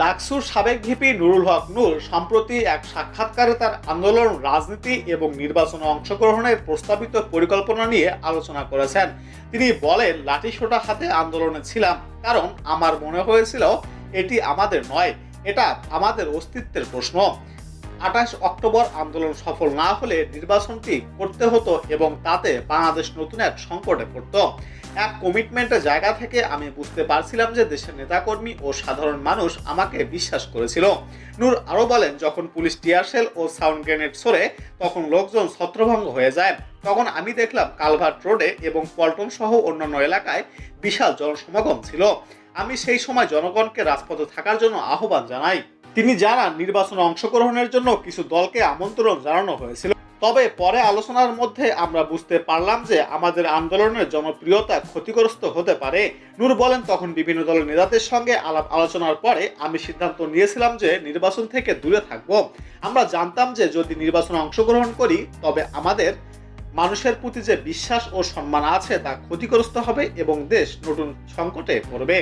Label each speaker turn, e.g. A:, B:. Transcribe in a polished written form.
A: ডাকসুর সাবেক ভিপি নুরুল হক নূর সম্প্রতি এক সাক্ষাৎকারে তার আন্দোলন, রাজনীতি এবং নির্বাচনে অংশগ্রহণের প্রস্তাবিত পরিকল্পনা নিয়ে আলোচনা করেছেন। তিনি বলেন, লাঠিসোঁটা হাতে আন্দোলনে ছিলাম কারণ আমার মনে হয়েছিল এটি আমাদের নয়, এটা আমাদের অস্তিত্বের প্রশ্ন। 28 অক্টোবর আন্দোলন সফল না হলে নির্বাচনটি করতে হতো এবং তাতে বাংলাদেশ নতুন এক সংকটে পড়ত। এক কমিটমেন্টের জায়গা থেকে আমি বুঝতে পারছিলাম যে দেশের নেতাকর্মী ও সাধারণ মানুষ আমাকে বিশ্বাস করেছিল। নূর আরও বলেন, যখন পুলিশ টিয়ারশেল ও সাউন্ড গ্রেনেড ছোড়ে তখন লোকজন ছত্রভঙ্গ হয়ে যায়। তখন আমি দেখলাম কালভার্ট রোডে এবং পল্টন সহ অন্যান্য এলাকায় বিশাল জনসমাগম ছিল। আমি সেই সময় জনগণকে রাজপথে থাকার জন্য আহ্বান জানাই। তিনি জানান, নির্বাচনে অংশগ্রহণের জন্য কিছু দলকে আমন্ত্রণ জানানো হয়েছিল, তবে পরে আলোচনার মধ্যে আমরা বুঝতে পারলাম যে আমাদের আন্দোলনের জনপ্রিয়তা ক্ষতিগ্রস্ত হতে পারে। নূর বলেন, তখন বিভিন্ন দলের নেতাদের সঙ্গে আলাপ আলোচনার পরে আমি সিদ্ধান্ত নিয়েছিলাম যে নির্বাচন থেকে দূরে থাকব। আমরা জানতাম যে যদি নির্বাচনে অংশগ্রহণ করি তবে আমাদের মানুষের প্রতি যে বিশ্বাস ও সম্মান আছে তা ক্ষতিগ্রস্ত হবে এবং দেশ নতুন সংকটে পড়বে।